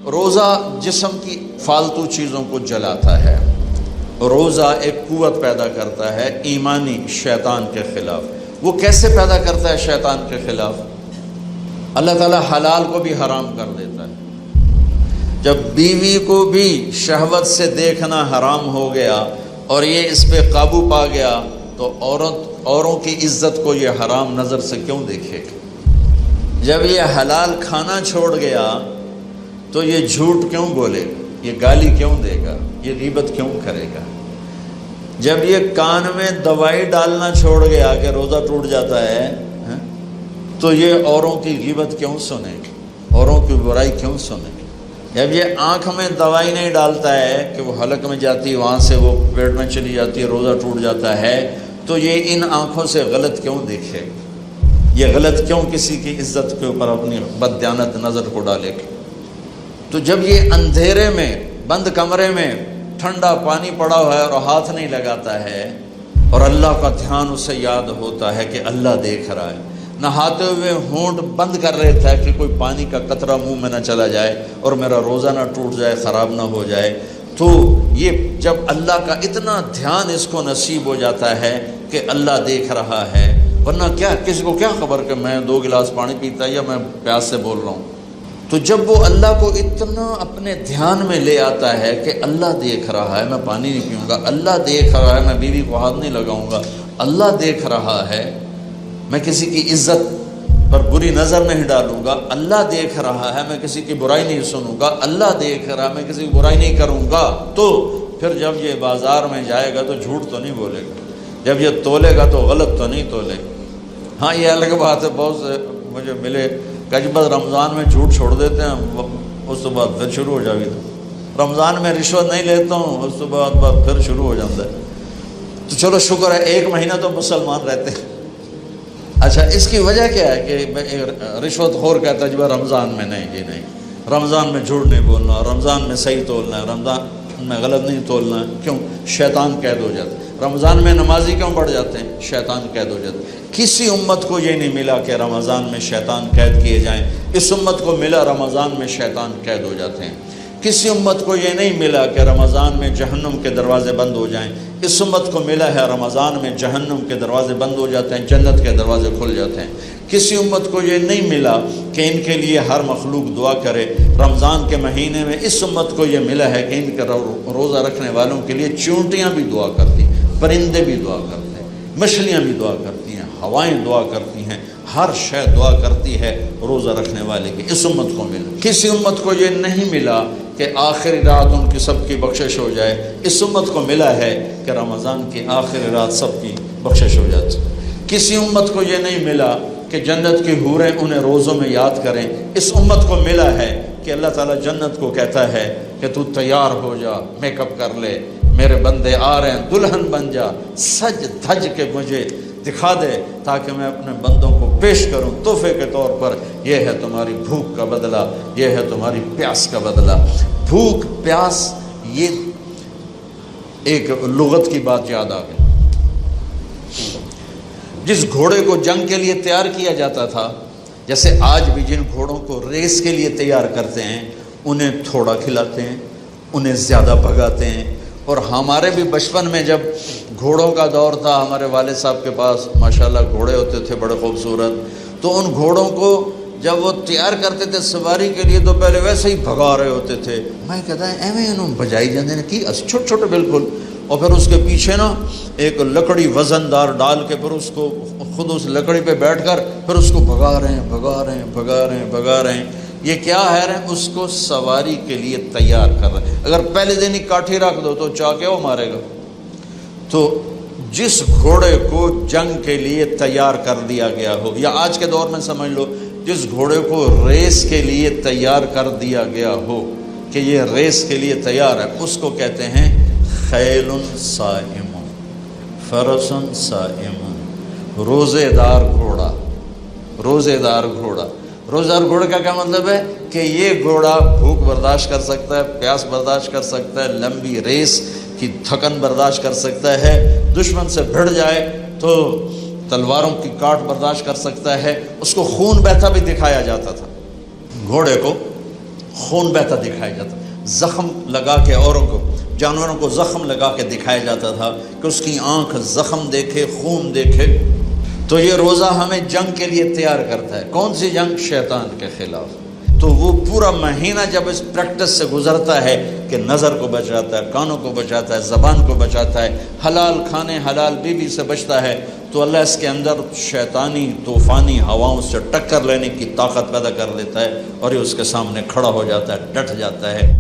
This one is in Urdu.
روزہ جسم کی فالتو چیزوں کو جلاتا ہے، روزہ ایک قوت پیدا کرتا ہے ایمانی شیطان کے خلاف۔ وہ کیسے پیدا کرتا ہے شیطان کے خلاف؟ اللہ تعالیٰ حلال کو بھی حرام کر دیتا ہے۔ جب بیوی کو بھی شہوت سے دیکھنا حرام ہو گیا اور یہ اس پہ قابو پا گیا تو اوروں کی عزت کو یہ حرام نظر سے کیوں دیکھے گا؟ جب یہ حلال کھانا چھوڑ گیا تو یہ جھوٹ کیوں بولے گا؟ یہ گالی کیوں دے گا؟ یہ غیبت کیوں کرے گا؟ جب یہ کان میں دوائی ڈالنا چھوڑ گیا کہ روزہ ٹوٹ جاتا ہے تو یہ اوروں کی غیبت کیوں سنے گا؟ اوروں کی برائی کیوں سنے گا؟ جب یہ آنکھ میں دوائی نہیں ڈالتا ہے کہ وہ حلق میں جاتی ہے، وہاں سے وہ پیٹ میں چلی جاتی ہے، روزہ ٹوٹ جاتا ہے، تو یہ ان آنکھوں سے غلط کیوں دیکھے گا؟ یہ غلط کیوں کسی کی عزت کے اوپر اپنی بددیانت نظر کو ڈالے گا؟ تو جب یہ اندھیرے میں بند کمرے میں ٹھنڈا پانی پڑا ہوا ہے اور ہاتھ نہیں لگاتا ہے اور اللہ کا دھیان اسے یاد ہوتا ہے کہ اللہ دیکھ رہا ہے، نہاتے ہوئے ہونٹ بند کر رہے تھے کہ کوئی پانی کا قطرہ منہ میں نہ چلا جائے اور میرا روزہ نہ ٹوٹ جائے، خراب نہ ہو جائے، تو یہ جب اللہ کا اتنا دھیان اس کو نصیب ہو جاتا ہے کہ اللہ دیکھ رہا ہے، ورنہ کیا کسی کو کیا خبر کہ میں 2 گلاس پانی پیتا یا میں پیاس سے بول رہا ہوں؟ تو جب وہ اللہ کو اتنا اپنے دھیان میں لے آتا ہے کہ اللہ دیکھ رہا ہے، میں پانی نہیں پیوں گا، اللہ دیکھ رہا ہے، میں بیوی کو ہاتھ نہیں لگاؤں گا، اللہ دیکھ رہا ہے، میں کسی کی عزت پر بری نظر نہیں ڈالوں گا، اللہ دیکھ رہا ہے، میں کسی کی برائی نہیں سنوں گا، اللہ دیکھ رہا ہے، میں کسی کی برائی نہیں کروں گا، تو پھر جب یہ بازار میں جائے گا تو جھوٹ تو نہیں بولے گا، جب یہ تولے گا تو غلط تو نہیں تولے گا۔ ہاں یہ الگ بات ہے، بہت سے مجھے ملے کہ جب رمضان میں جھوٹ چھوڑ دیتے ہیں، اس کے بعد پھر شروع ہو جائے گا، رمضان میں رشوت نہیں لیتا ہوں، اس کے بعد پھر شروع ہو جاتا ہے۔ تو چلو شکر ہے 1 مہینہ تو مسلمان رہتے ہیں۔ اچھا اس کی وجہ کیا ہے کہ رشوت خور کا تجربہ رمضان میں نہیں، جی نہیں، رمضان میں جھوٹ نہیں بولنا، رمضان میں صحیح تولنا ہے، رمضان میں غلط نہیں تولنا ہے۔ کیوں؟ شیطان قید ہو جاتا ہے۔ رمضان میں نمازی کیوں بڑھ جاتے ہیں؟ شیطان قید ہو جاتا ہے۔ کسی امت کو یہ نہیں ملا کہ رمضان میں شیطان قید کیے جائیں، اس امت کو ملا رمضان میں شیطان قید ہو جاتے ہیں۔ کسی امت کو یہ نہیں ملا کہ رمضان میں جہنم کے دروازے بند ہو جائیں، اس امت کو ملا ہے رمضان میں جہنم کے دروازے بند ہو جاتے ہیں، جنت کے دروازے کھل جاتے ہیں۔ کسی امت کو یہ نہیں ملا کہ ان کے لیے ہر مخلوق دعا کرے، رمضان کے مہینے میں اس امت کو یہ ملا ہے کہ ان کے روزہ رکھنے والوں کے لیے چونٹیاں بھی دعا کرتی ہیں، پرندے بھی دعا کرتے ہیں، مچھلیاں بھی دعا کرتی ہیں، ہوائیں دعا کرتی ہیں، ہر شے دعا کرتی ہے روزہ رکھنے والے کی۔ اس امت کو ملا۔ کسی امت کو یہ نہیں ملا کہ آخری رات ان کی سب کی بخشش ہو جائے، اس امت کو ملا ہے کہ رمضان کی آخری رات سب کی بخشش ہو جاتی۔ کسی امت کو یہ نہیں ملا کہ جنت کی حوریں انہیں روزوں میں یاد کریں، اس امت کو ملا ہے کہ اللہ تعالیٰ جنت کو کہتا ہے کہ تو تیار ہو جا، میک اپ کر لے، میرے بندے آ رہے ہیں، دلہن بن جا، سج دھج کے مجھے دکھا دے تاکہ میں اپنے بندوں کو پیش کروں تحفے کے طور پر۔ یہ ہے تمہاری بھوک کا بدلہ، یہ ہے تمہاری پیاس کا بدلہ۔ بھوک پیاس، یہ ایک لغت کی بات یاد آ گئی۔ جس گھوڑے کو جنگ کے لیے تیار کیا جاتا تھا، جیسے آج بھی جن گھوڑوں کو ریس کے لیے تیار کرتے ہیں، انہیں تھوڑا کھلاتے ہیں، انہیں زیادہ بھگاتے ہیں۔ اور ہمارے بھی بچپن میں جب گھوڑوں کا دور تھا، ہمارے والد صاحب کے پاس ماشاءاللہ گھوڑے ہوتے تھے بڑے خوبصورت، تو ان گھوڑوں کو جب وہ تیار کرتے تھے سواری کے لیے تو پہلے ویسے ہی بھگا رہے ہوتے تھے۔ میں کہتا ہے ایویں انہوں بجائی جاندے نے کی، چھوٹے چھوٹے بالکل، اور پھر اس کے پیچھے نا ایک لکڑی وزن دار ڈال کے پھر اس کو خود اس لکڑی پہ بیٹھ کر پھر اس کو بھگا رہے ہیں، بھگا رہے ہیں، بھگا رہے ہیں، بھگا رہے ہیں۔ یہ کیا ہے؟ اس کو سواری کے لیے تیار کر رہے ہیں۔ اگر پہلے دن ہی کاٹھی رکھ دو تو چاہ کے وہ مارے گا۔ تو جس گھوڑے کو جنگ کے لیے تیار کر دیا گیا ہو، یا آج کے دور میں سمجھ لو جس گھوڑے کو ریس کے لیے تیار کر دیا گیا ہو کہ یہ ریس کے لیے تیار ہے، اس کو کہتے ہیں خیل صائم، فرس صائم، روزے دار گھوڑا۔ روزے دار گھوڑا، روزے دار گھوڑے کا کیا مطلب ہے؟ کہ یہ گھوڑا بھوک برداشت کر سکتا ہے، پیاس برداشت کر سکتا ہے، لمبی ریس کی تھکن برداشت کر سکتا ہے، دشمن سے بھڑ جائے تو تلواروں کی کاٹ برداشت کر سکتا ہے۔ اس کو خون بہتا بھی دکھایا جاتا تھا۔ گھوڑے کو خون بہتا دکھایا جاتا، زخم لگا کے عوروں کو، جانوروں کو زخم لگا کے دکھایا جاتا تھا کہ اس کی آنکھ زخم دیکھے، خون دیکھے۔ تو یہ روزہ ہمیں جنگ کے لیے تیار کرتا ہے۔ کون سی جنگ؟ شیطان کے خلاف۔ تو وہ پورا مہینہ جب اس پریکٹس سے گزرتا ہے کہ نظر کو بچاتا ہے، کانوں کو بچاتا ہے، زبان کو بچاتا ہے، حلال کھانے حلال بیوی سے بچتا ہے، تو اللہ اس کے اندر شیطانی طوفانی ہواؤں سے ٹکر لینے کی طاقت پیدا کر لیتا ہے اور یہ اس کے سامنے کھڑا ہو جاتا ہے، ڈٹ جاتا ہے۔